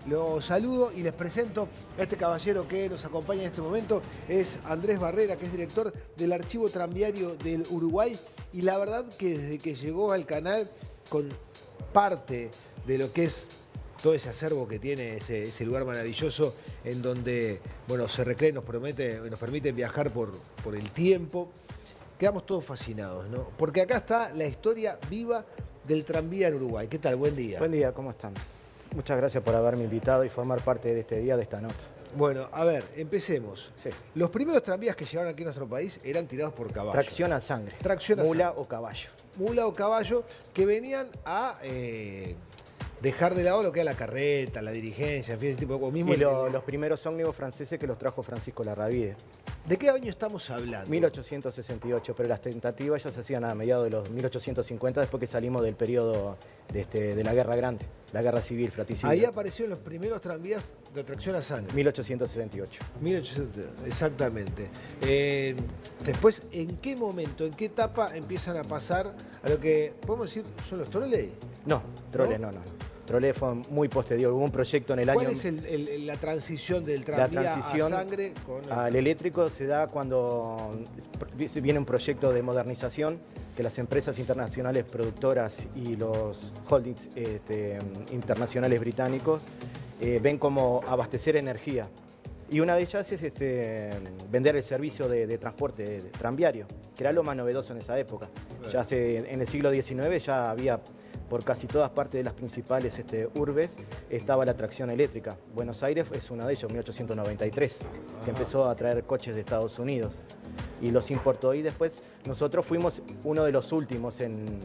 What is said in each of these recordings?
Los saludo y les presento a este caballero que nos acompaña en este momento. Es Andrés Barrera, que es director del Archivo Tranviario del Uruguay. Y la verdad que desde que llegó al canal con parte de lo que es todo ese acervo que tiene ese lugar maravilloso en donde, bueno, se recrea y nos permite viajar por el tiempo, quedamos todos fascinados, ¿no? Porque acá está la historia viva del tranvía en Uruguay. ¿Qué tal? Buen día. Buen día, ¿cómo están? Muchas gracias por haberme invitado y formar parte de este día, de esta nota. Bueno, a ver, empecemos. Sí. Los primeros tranvías que llegaron aquí a nuestro país eran tirados por caballo. Tracción a sangre. Tracción a Mula sangre. o caballo. Mula o caballo, que venían a dejar de lado lo que era la carreta, la dirigencia, en fin, ese tipo de cosas. Y los primeros ómnibus franceses que los trajo Francisco Larravide. ¿De qué año estamos hablando? 1868, pero las tentativas ya se hacían a mediados de los 1850, después que salimos del periodo de la Guerra Grande, la Guerra Civil, fratricida. Ahí aparecieron los primeros tranvías de tracción a sangre. 1868. 1870, exactamente. Después, ¿en qué momento, en qué etapa empiezan a pasar a lo que podemos decir son los troles? No, troles no. Trolé fue muy posterior. Hubo un proyecto en el año... ¿Cuál es la transición del tranvía a sangre al eléctrico? Se da cuando viene un proyecto de modernización que las empresas internacionales productoras y los holdings internacionales británicos ven como abastecer energía. Y una de ellas es vender el servicio de transporte tranviario, que era lo más novedoso en esa época. Ya en el siglo XIX ya había... Por casi todas partes de las principales urbes estaba la tracción eléctrica. Buenos Aires es uno de ellos, 1893, que empezó a traer coches de Estados Unidos y los importó. Y después nosotros fuimos uno de los últimos en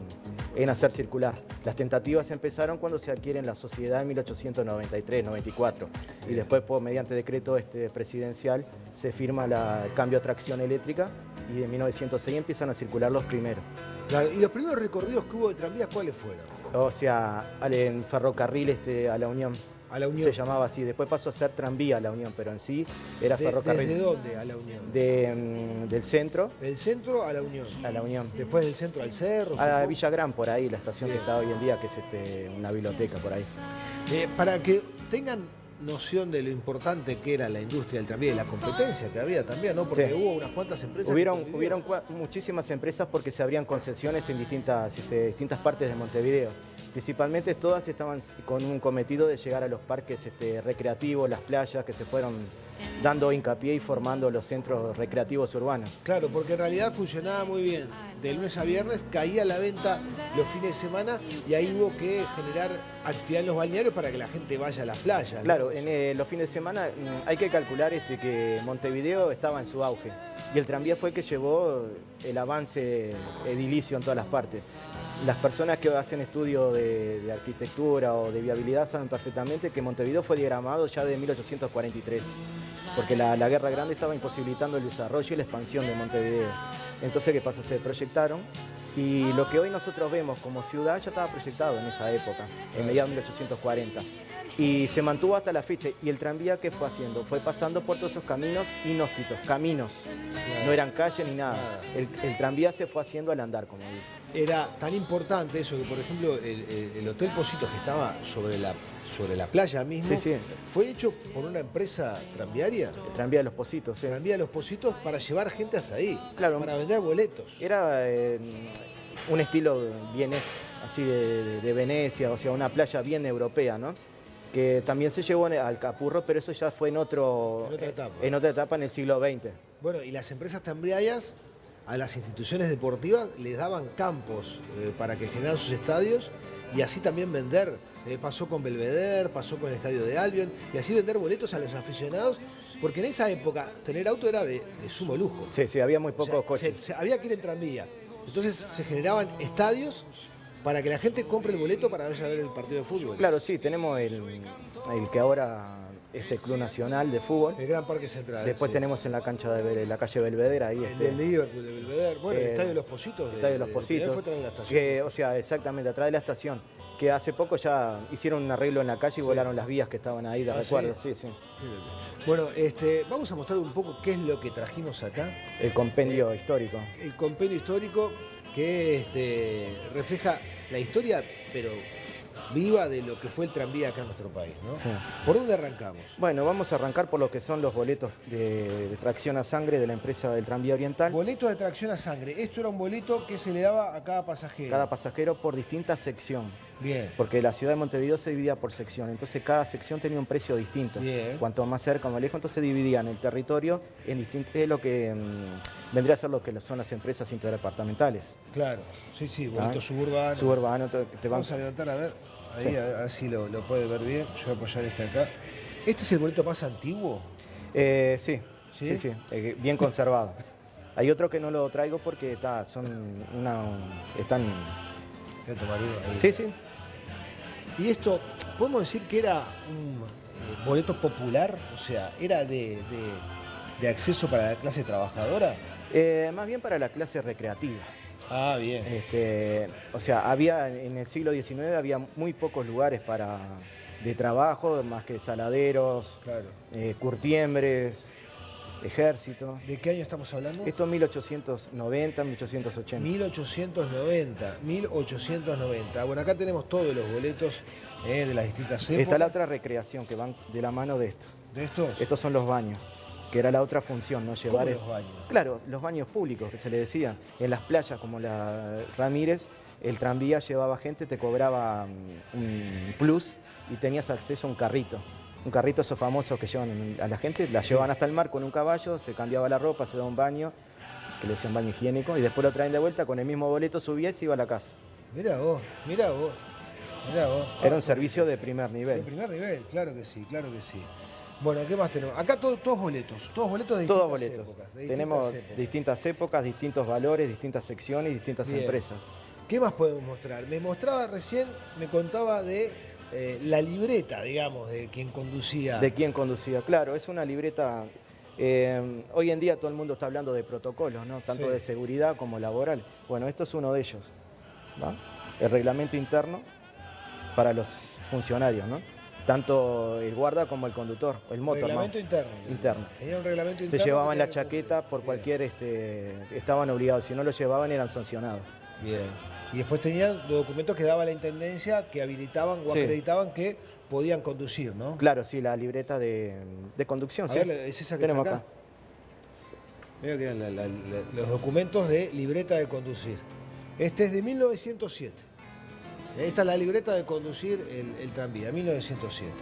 hacer circular. Las tentativas empezaron cuando se adquiere la sociedad en 1893-94 y después mediante decreto presidencial se firma el cambio a tracción eléctrica y en 1906 empiezan a circular los primeros. Claro, ¿y los primeros recorridos que hubo de tranvías cuáles fueron? O sea, en ferrocarril a la Unión. A la Unión. Se llamaba así. Después pasó a ser tranvía a la Unión, pero en sí era ferrocarril. ¿Desde dónde a la Unión? Del centro. Del centro a la Unión. A la Unión. Después del centro al cerro. A Villagrán, por ahí, la estación que está hoy en día, que es una biblioteca por ahí. Para que tengan noción de lo importante que era la industria del tranvía y la competencia que había también, ¿no? Porque hubo unas cuantas empresas. Hubieron muchísimas empresas porque se abrían concesiones en distintas partes de Montevideo. Principalmente todas estaban con un cometido de llegar a los parques recreativos, las playas, que se fueron dando hincapié y formando los centros recreativos urbanos. Claro, porque en realidad funcionaba muy bien. De lunes a viernes caía la venta los fines de semana y ahí hubo que generar actividad en los balnearios para que la gente vaya a las playas, ¿no? Claro, en los fines de semana hay que calcular que Montevideo estaba en su auge y el tranvía fue el que llevó el avance edilicio en todas las partes. Las personas que hacen estudio de arquitectura o de viabilidad saben perfectamente que Montevideo fue diagramado ya de 1843, porque la Guerra Grande estaba imposibilitando el desarrollo y la expansión de Montevideo. Entonces, ¿qué pasa? Se proyectaron y lo que hoy nosotros vemos como ciudad ya estaba proyectado en esa época, en mediados de 1840. Y se mantuvo hasta la fecha. ¿Y el tranvía qué fue haciendo? Fue pasando por todos esos caminos inhóspitos, caminos. No eran calles ni nada. El tranvía se fue haciendo al andar, como dice. Era tan importante eso que, por ejemplo, el Hotel Positos, que estaba sobre la playa mismo, Sí. fue hecho por una empresa tranviaria. El tranvía de los Positos. Sí. Tranvía de los Positos para llevar gente hasta ahí, Claro. para vender boletos. Era un estilo vienés, así de Venecia, o sea, una playa bien europea, ¿no? Que también se llevó al Capurro, pero eso ya fue en otra etapa en el siglo XX. Bueno, y las empresas tranviarias a las instituciones deportivas les daban campos para que generaran sus estadios y así también vender. Pasó con Belvedere, pasó con el estadio de Albion y así vender boletos a los aficionados, porque en esa época tener auto era de sumo lujo. Sí, había muy pocos coches. Había que ir en tranvía. Entonces se generaban estadios para que la gente compre el boleto para vaya a ver el partido de fútbol. Claro, sí, tenemos el que ahora es el Club Nacional de Fútbol. El Gran Parque Central. Después tenemos en la cancha la calle Belvedere, ahí el de Liverpool, de Belvedere. Bueno, el Estadio de los Positos. El Estadio de los Positos. Fue atrás de la estación. O sea, exactamente, atrás de la estación. Que hace poco ya hicieron un arreglo en la calle y volaron las vías que estaban ahí, de recuerdo. Sí. Bueno, vamos a mostrar un poco qué es lo que trajimos acá. El compendio histórico. El compendio histórico que refleja la historia, pero viva de lo que fue el tranvía acá en nuestro país, ¿no? Sí. ¿Por dónde arrancamos? Bueno, vamos a arrancar por lo que son los boletos de tracción a sangre de la empresa del Tranvía Oriental. Boleto de tracción a sangre. Esto era un boleto que se le daba a cada pasajero. Cada pasajero por distinta sección. Bien. Porque la ciudad de Montevideo se dividía por sección, entonces cada sección tenía un precio distinto. Bien. Cuanto más cerca o más lejos, entonces dividían el territorio en distintos. Es lo que vendría a ser lo que son las empresas interdepartamentales. Claro, sí, boleto suburbano. Suburbano, te van. Vamos a levantar a ver, ahí Sí. a ver si lo puede ver bien. Yo voy a apoyar este acá. ¿Este es el boleto más antiguo? Sí, ¿Sí? sí, bien conservado. Hay otro que no lo traigo porque están. Voy a tomar uno ahí. Sí, sí. Y esto, ¿podemos decir que era un boleto popular? O sea, ¿era de acceso para la clase trabajadora? Más bien para la clase recreativa. Ah, bien. O sea, había en el siglo XIX había muy pocos lugares de trabajo, más que saladeros, Claro. curtiembres, ejército. ¿De qué año estamos hablando? Esto es 1890, 1880. 1890. Bueno, acá tenemos todos los boletos de las distintas épocas. Está la otra recreación que van de la mano de esto. ¿De estos? Estos son los baños, que era la otra función, ¿no? ¿Cómo Llevar los baños? Claro, los baños públicos, que se le decía. En las playas como la Ramírez, el tranvía llevaba gente, te cobraba un plus y tenías acceso a un carrito. Un carrito esos famosos que llevan a la gente, la llevaban hasta el mar con un caballo, se cambiaba la ropa, se daba un baño, que le decían baño higiénico, y después lo traen de vuelta, con el mismo boleto subía y se iba a la casa. Mirá vos, mirá vos. Mirá vos. Era un servicio de primer De nivel. primer nivel, claro que sí, claro que sí. Bueno, ¿qué más tenemos? Acá todos boletos de Todos distintas boletos. épocas. De Tenemos distintas épocas. distintas épocas, distintos valores, distintas secciones y distintas Bien. empresas. ¿Qué más podemos mostrar? Me mostraba recién, me contaba de la libreta, digamos, de quien conducía. ¿De quién conducía? Claro, es una libreta. Hoy en día todo el mundo está hablando de protocolos, ¿no? Tanto Sí. de seguridad como laboral. Bueno, esto es uno de ellos. ¿Va? El reglamento interno para los funcionarios, ¿no? Tanto el guarda como el conductor, el motorman. Reglamento interno. Interno. Tenía un reglamento Se interno. llevaban que la tenía que chaqueta cumplir. por Bien, cualquier, estaban obligados, si no lo llevaban eran sancionados. Bien. Y después tenían los documentos que daba la intendencia que habilitaban o Sí. acreditaban que podían conducir, ¿no? Claro, sí, la libreta de conducción, A sí. ver, ¿es esa que Tenemos está acá? Mira que eran los documentos de libreta de conducir. Este es de 1907. Esta es la libreta de conducir el tranvía, 1907.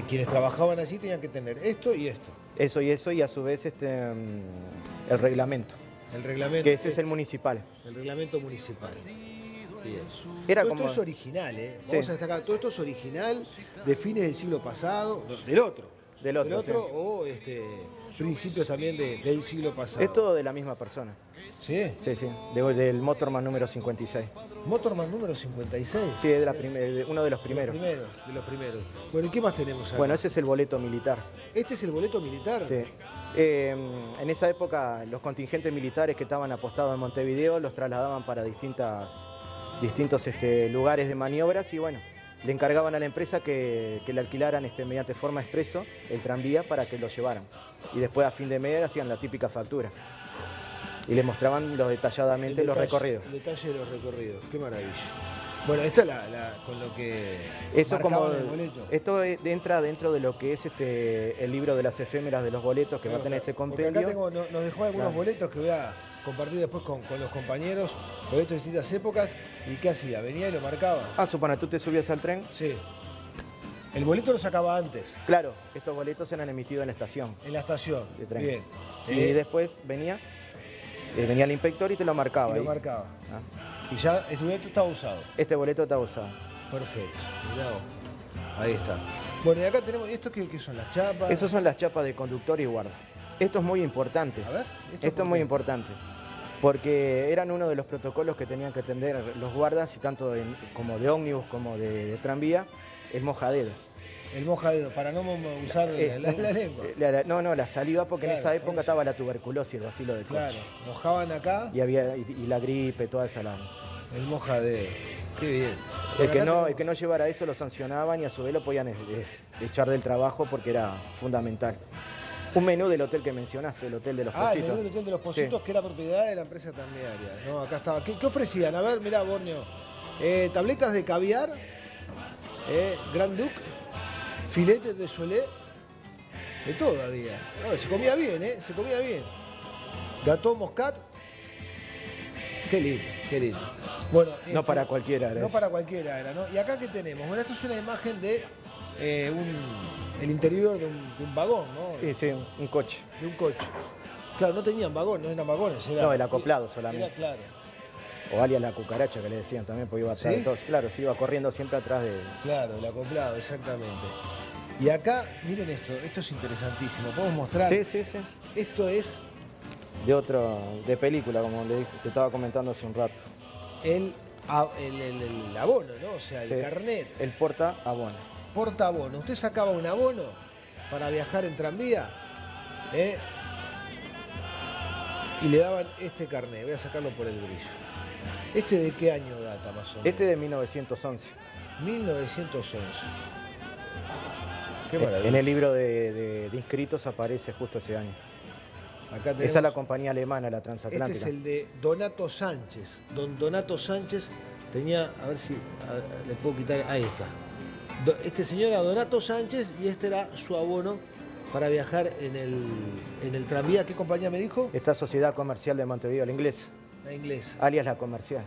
Quienes trabajaban allí tenían que tener esto y esto. Eso, y a su vez el reglamento, El reglamento. que ese es el municipal. El reglamento municipal. Bien. Era Todo como... esto es original, ¿eh? Sí. Vamos a destacar, todo esto es original de fines del siglo pasado, del otro. Del otro, sí. O principios también del siglo pasado. Es todo de la misma persona. ¿Sí? Sí, sí, del Motorman número 56. Motorman número 56. Sí, es uno de los primeros. De los primeros. Bueno, ¿y qué más tenemos acá? Bueno, ese es el boleto militar. ¿Este es el boleto militar? Sí. En esa época los contingentes militares que estaban apostados en Montevideo los trasladaban para distintos lugares de maniobras y bueno, le encargaban a la empresa que le alquilaran mediante forma expreso el tranvía para que lo llevaran. Y después a fin de mes hacían la típica factura. Y le mostraban detalladamente los recorridos. El detalle de los recorridos, qué maravilla. Bueno, esta es con lo que Eso marcaban el boleto. esto entra dentro de lo que es el libro de las efémeras de los boletos que va a tener este Porque compendio. acá nos dejó algunos Claro. boletos que voy a compartir después con los compañeros, boletos de distintas épocas. ¿Y qué hacía? Venía y lo marcaba. Supone, tú te subías al tren. Sí. El boleto lo sacaba antes, Claro, estos boletos eran emitidos en la estación en la estación. de tren. Bien. Y después venía el inspector y te lo marcaba. Y lo ahí. marcaba. Ah. Y ya el boleto estaba usado. Este boleto está usado. Perfecto. Mirá vos. Ahí está. Bueno, y acá tenemos, ¿esto qué son? ¿Las chapas? Esas son las chapas de conductor y guarda. Esto es muy importante. A ver. Esto es muy importante. Porque eran uno de los protocolos que tenían que atender los guardas, y tanto como de ómnibus como de tranvía, el mojadero. El mojadero, para no usar la lengua. La saliva, porque Claro, en esa por época eso. estaba la tuberculosis, el bacilo de Koch. Claro, mojaban acá Y la gripe, toda esa el mojadero. Qué bien. El que no llevara eso lo sancionaban y a su vez lo podían echar del trabajo porque era fundamental. Un menú del hotel que mencionaste, el Hotel de los El Pocitos. menú del Hotel de los Pocitos, Sí. que era propiedad de la empresa tranviaria. No, acá estaba. ¿Qué ofrecían? A ver, mirá, Borneo. Tabletas de caviar Grand Duc, filete de Soleil, de todo había. No, se comía bien, se comía bien. Gâteau Moscat, qué lindo, qué lindo. Bueno, No para cualquiera era no eso. para cualquiera era, ¿no? ¿Y acá qué tenemos? Bueno, esto es una imagen de el interior de un vagón, ¿no? Sí, sí, un coche. De un coche. Claro, no tenían vagón, no eran vagones. Era, No, el acoplado solamente. Era claro. O alias la cucaracha que le decían también, porque iba atrás ¿Sí? de todos. Claro, se iba corriendo siempre atrás de... Claro, el acoplado, exactamente. Y acá, miren esto es interesantísimo. Podemos mostrar. Sí, sí, sí. Esto es De película, como le dije, te estaba comentando hace un rato. el abono, ¿no? O sea, el Sí. carnet. El porta abono. Porta abono. Usted sacaba un abono para viajar en tranvía, ¿eh? Y le daban este carnet. Voy a sacarlo por el brillo. ¿Este de qué año data más o menos? Este de 1911. 1911. Qué maravilla. En el libro de inscritos aparece justo ese año. Acá tenemos, Esa es la compañía alemana, la este transatlántica. es el de Donato Sánchez. Don Donato Sánchez tenía, a ver si le puedo quitar, ahí está. Este señor era Donato Sánchez y este era su abono para viajar en el tranvía. ¿Qué compañía me dijo? Esta sociedad comercial de Montevideo, la inglesa, La inglesa. alias la comercial.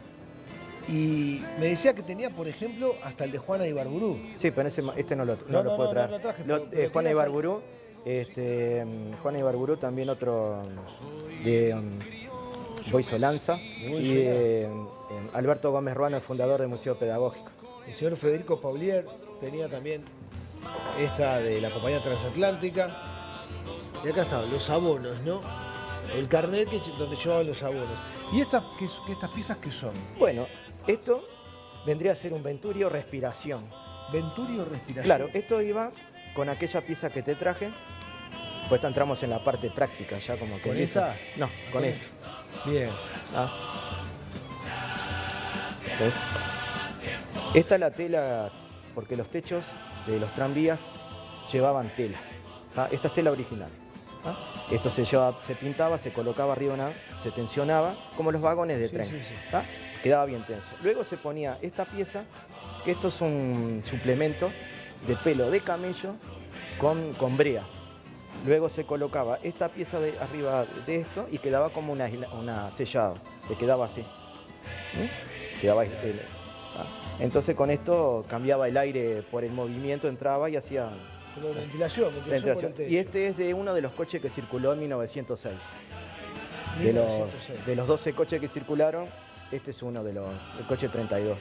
Y me decía que tenía, por ejemplo, hasta el de Juana Ibarburú. Sí, pero este no lo No, puedo traer. no lo traje, Lo- pero Juana tiene Ibarburú, Juana Ibarburú, también otro de Boisolanza, Boisolanza. y Alberto Gómez Ruano, el fundador del Museo Pedagógico. El señor Federico Paulier tenía también esta de la compañía transatlántica. Y acá estaban los abonos, ¿no? El carnet donde llevaban los abonos. ¿Y estas piezas qué son? Bueno, esto vendría a ser un Venturio Respiración. Venturio Respiración. Claro, esto iba con aquella pieza que te traje, pues entramos en la parte práctica ya como que... ¿Con dice. esta? No, con ¿Con esto. Bien. Ah. ¿Ves? Esta es la tela, porque los techos de los tranvías llevaban tela. ¿Ah? Esta es tela original. ¿Ah? Esto se pintaba, se colocaba arriba, se tensionaba, como los vagones de Sí, tren. sí, sí. ¿Ah? Quedaba bien tenso. Luego se ponía esta pieza, que esto es un suplemento de pelo de camello con brea. Luego se colocaba esta pieza de arriba de esto y quedaba como una sellado, que quedaba así. Quedaba entonces con esto cambiaba el aire por el movimiento, entraba y hacía Como ventilación por ventilación. el techo. Y este es de uno de los coches que circuló en 1906. 1906. De los 12 coches que circularon, este es uno el coche 32.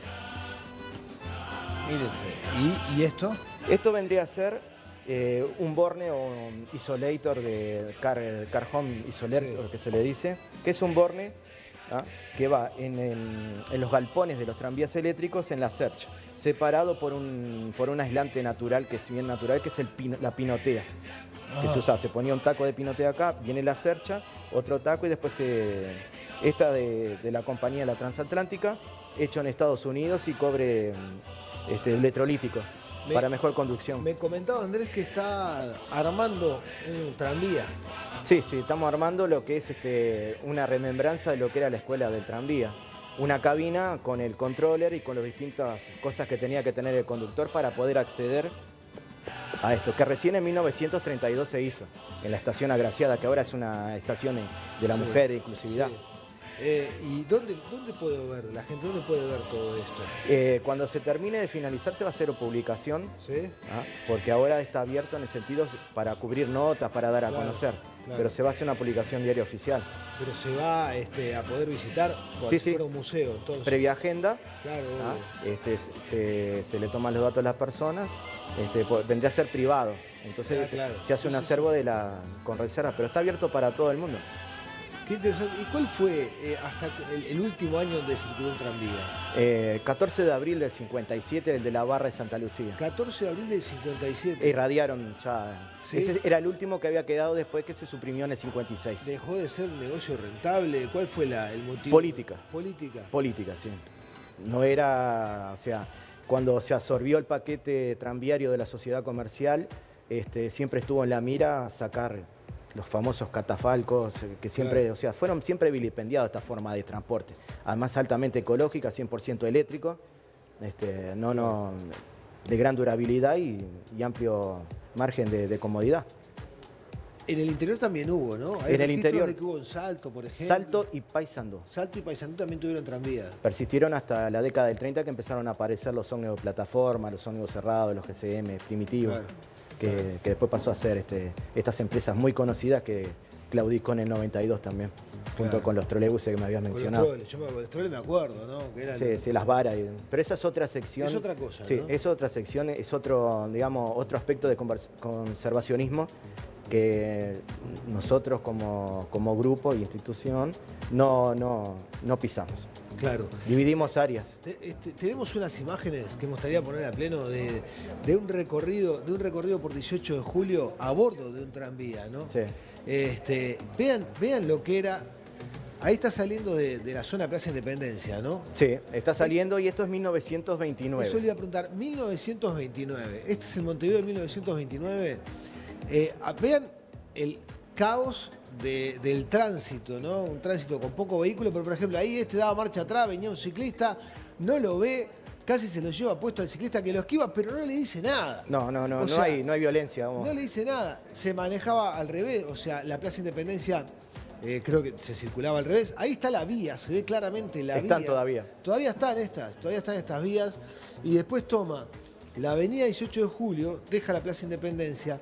Mire usted. ¿Y esto? Esto vendría a ser un Borne o un Isolator de Car Home Isolator, Sí. que se le dice, que es un Borne que va en los galpones de los tranvías eléctricos en la Search, separado por un aislante natural, que es bien natural, que es la pinotea. Que se usaba, se ponía un taco de pinotea acá, viene la Sercha, otro taco y después esta de la compañía La Transatlántica, hecho en Estados Unidos y cobre electrolítico para mejor conducción. Me comentaba Andrés que está armando un tranvía. Sí, estamos armando lo que es una remembranza de lo que era la escuela del tranvía. Una cabina con el controller y con las distintas cosas que tenía que tener el conductor para poder acceder a esto, que recién en 1932 se hizo, en la estación Agraciada, que ahora es una estación de la mujer de inclusividad. Sí. ¿Y dónde puedo ver la gente? ¿Dónde puede ver todo esto? Cuando se termine de finalizar se va a hacer publicación, ¿Sí? porque ahora está abierto en el sentido para cubrir notas, para dar a Claro, conocer, claro. pero se va a hacer una publicación diaria oficial. Pero se va a poder visitar como Sí, si sí. fuera un museo, entonces. Previa agenda, Claro, se le toman los datos a las personas, vendría a ser privado, entonces Claro. se hace un Sí, sí, acervo con reserva, pero está abierto para todo el mundo. Qué interesante. ¿Y cuál fue hasta el último año donde circuló el tranvía? 14 de abril del 57, el de la barra de Santa Lucía. 14 de abril del 57. Irradiaron ya. ¿Sí? Ese era el último que había quedado después que se suprimió en el 56. ¿Dejó de ser un negocio rentable? ¿Cuál fue el motivo? Política. Política. Política, sí. No era, o sea, cuando se absorbió el paquete tranviario de la sociedad comercial, siempre estuvo en la mira sacar los famosos catafalcos, que siempre, Claro. o sea, fueron siempre vilipendiados esta forma de transporte. Además altamente ecológica, 100% eléctrico. de gran durabilidad y amplio margen de comodidad. En el interior también hubo, ¿no? Hay En el interior, de que hubo en Salto, por ejemplo. Salto y Paysandú. Salto y Paysandú también tuvieron tranvía. Persistieron hasta la década del 30 que empezaron a aparecer los ómnibus plataforma, los ómnibus cerrados, los GCM primitivos, Claro, que después pasó a ser estas empresas muy conocidas que claudicó en el 92 también, junto Claro. con los trolebuses que me habías mencionado. Con los troles, yo los troles me acuerdo, ¿no? Que eran Sí, las varas. Pero esa es otra sección. Es otra cosa, Sí, ¿no? es otra sección, es otro, digamos, otro aspecto de conservacionismo que nosotros como grupo e institución no pisamos. Claro. Dividimos áreas. Tenemos unas imágenes que me gustaría poner a pleno de un recorrido por 18 de julio a bordo de un tranvía, ¿no? Sí. Vean lo que era. Ahí está saliendo de la zona Plaza Independencia, ¿no? Sí, está saliendo y esto es 1929. Eso le iba a preguntar, 1929. Este es el Montevideo de 1929. Vean el caos del tránsito, ¿no? Un tránsito con poco vehículo, pero por ejemplo ahí daba marcha atrás, venía un ciclista, no lo ve, casi se lo lleva puesto al ciclista que lo esquiva, pero no le dice nada. No hay violencia. Vamos. No le dice nada. Se manejaba al revés, o sea, la Plaza Independencia creo que se circulaba al revés. Ahí está la vía, se ve claramente la vía. Están todavía. Todavía están estas vías. Y después toma la avenida 18 de julio, deja la Plaza Independencia,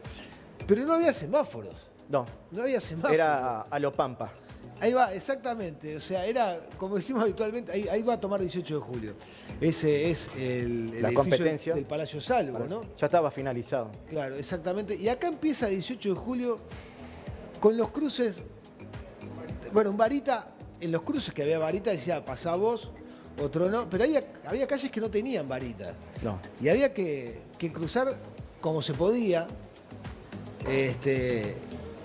pero no había semáforos. No había semáforos. Era a lo Pampa. Ahí va, exactamente. O sea, era, como decimos habitualmente, ahí va a tomar 18 de julio. Ese es el edificio competencia del Palacio Salvo, ¿no? Ya estaba finalizado. Claro, exactamente. Y acá empieza 18 de julio con los cruces. Bueno, un varita, en los cruces que había varita decía pasá vos, otro no, pero había calles que no tenían varita. No. Y había que cruzar como se podía.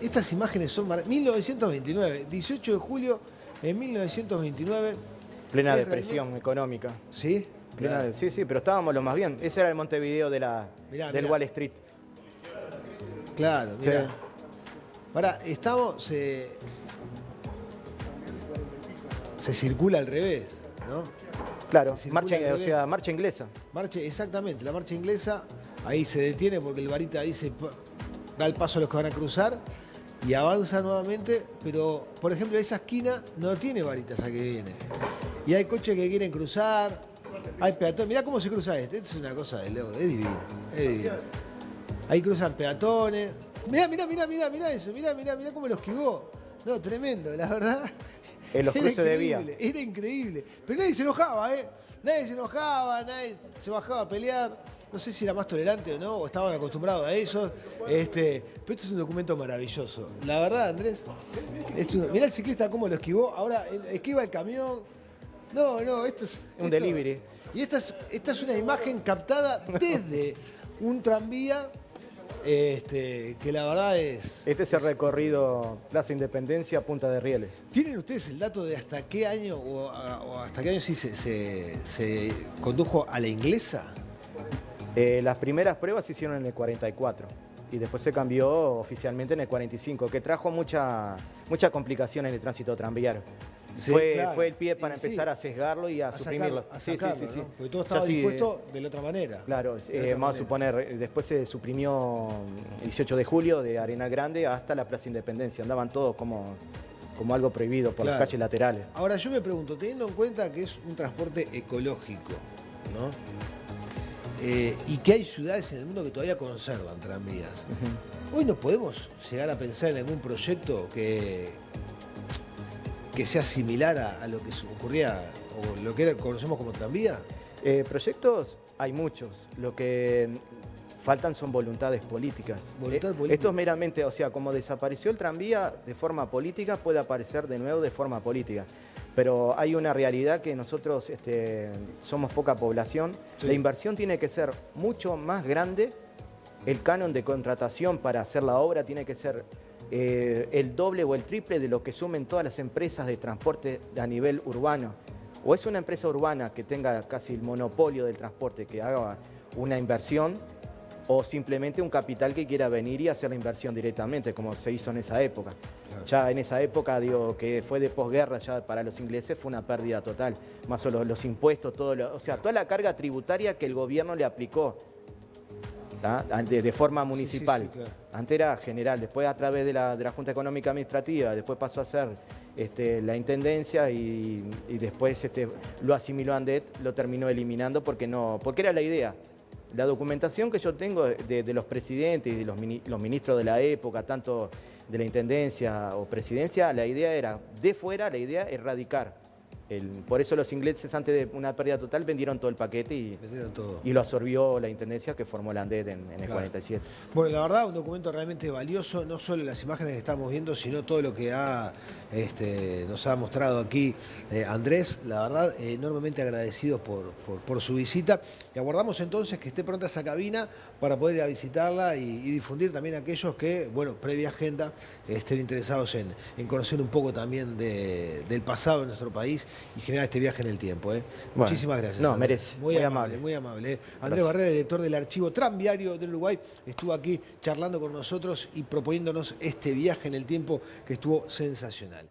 Estas imágenes son 1929, 18 de julio en 1929. Plena depresión económica. ¿Sí? Claro. Sí, pero estábamos lo más bien. Ese era el Montevideo del Wall Street. Claro, mira. Sí. Pará, se circula al revés, ¿no? Claro, marcha inglesa. Exactamente, la marcha inglesa, ahí se detiene porque el varita ahí da el paso a los que van a cruzar y avanza nuevamente, pero por ejemplo esa esquina no tiene varitas a que viene. Y hay coches que quieren cruzar, hay peatones, mirá cómo se cruza esto es una cosa de loco, es divino. Ahí cruzan peatones, mirá eso, mirá cómo lo esquivó. No, tremendo, la verdad. En los cruces de vía. Era increíble. Pero nadie se enojaba, ¿eh? Nadie se bajaba a pelear. No sé si era más tolerante o no, o estaban acostumbrados a eso. Pero esto es un documento maravilloso. La verdad, Andrés, mirá el ciclista cómo lo esquivó. Ahora esquiva el camión. No, esto es... Un delivery. Y esta es una imagen captada desde un tranvía. Que la verdad es... Este es el recorrido Plaza Independencia, Punta de Rieles. ¿Tienen ustedes el dato de hasta qué año o hasta qué año sí se condujo a la inglesa? Las primeras pruebas se hicieron en el 44 y después se cambió oficialmente en el 45, que trajo mucha complicación en el tránsito tranviario. Sí, fue el pie para empezar a sesgarlo y a suprimirlo. Sacarlo, ¿no? Porque todo estaba dispuesto de la otra manera. Claro, vamos a suponer, después se suprimió el 18 de julio de Arenal Grande hasta la Plaza Independencia. Andaban todos como algo prohibido por las calles laterales. Ahora yo me pregunto, teniendo en cuenta que es un transporte ecológico, ¿no? Y que hay ciudades en el mundo que todavía conservan tranvías. Hoy no podemos llegar a pensar en algún proyecto que sea similar a lo que ocurría o lo que conocemos como tranvía. Proyectos hay muchos. Lo que faltan son voluntades políticas. Esto es meramente, o sea, como desapareció el tranvía de forma política, puede aparecer de nuevo de forma política. Pero hay una realidad que nosotros somos poca población. Sí. La inversión tiene que ser mucho más grande. El canon de contratación para hacer la obra tiene que ser el doble o el triple de lo que sumen todas las empresas de transporte a nivel urbano. O es una empresa urbana que tenga casi el monopolio del transporte, que haga una inversión, o simplemente un capital que quiera venir y hacer la inversión directamente, como se hizo en esa época. Claro. Ya en esa época, digo, que fue de posguerra, ya para los ingleses fue una pérdida total. Más o los impuestos, o sea, toda la carga tributaria que el gobierno le aplicó de forma municipal. Sí, claro. Antes era general, después a través de la Junta Económica Administrativa, después pasó a ser la Intendencia y después lo asimiló a ANDET, lo terminó eliminando porque era la idea. La documentación que yo tengo de los presidentes y de los ministros de la época, tanto de la Intendencia o Presidencia, la idea era, de fuera, la idea erradicar. Por eso los ingleses, antes de una pérdida total, vendieron todo el paquete y lo absorbió la Intendencia que formó la ANDET en el 47. Bueno, la verdad, un documento realmente valioso, no solo las imágenes que estamos viendo, sino todo lo que nos ha mostrado aquí Andrés. La verdad, enormemente agradecidos por su visita. Y aguardamos entonces que esté pronta esa cabina para poder ir a visitarla y difundir también a aquellos que, bueno, previa agenda, estén interesados en conocer un poco también del pasado de nuestro país y generar este viaje en el tiempo. Bueno, muchísimas gracias. No, Andrés. merece. Muy amable. Muy amable. Andrés Barrera, director del Archivo Tranviario del Uruguay, estuvo aquí charlando con nosotros y proponiéndonos este viaje en el tiempo que estuvo sensacional.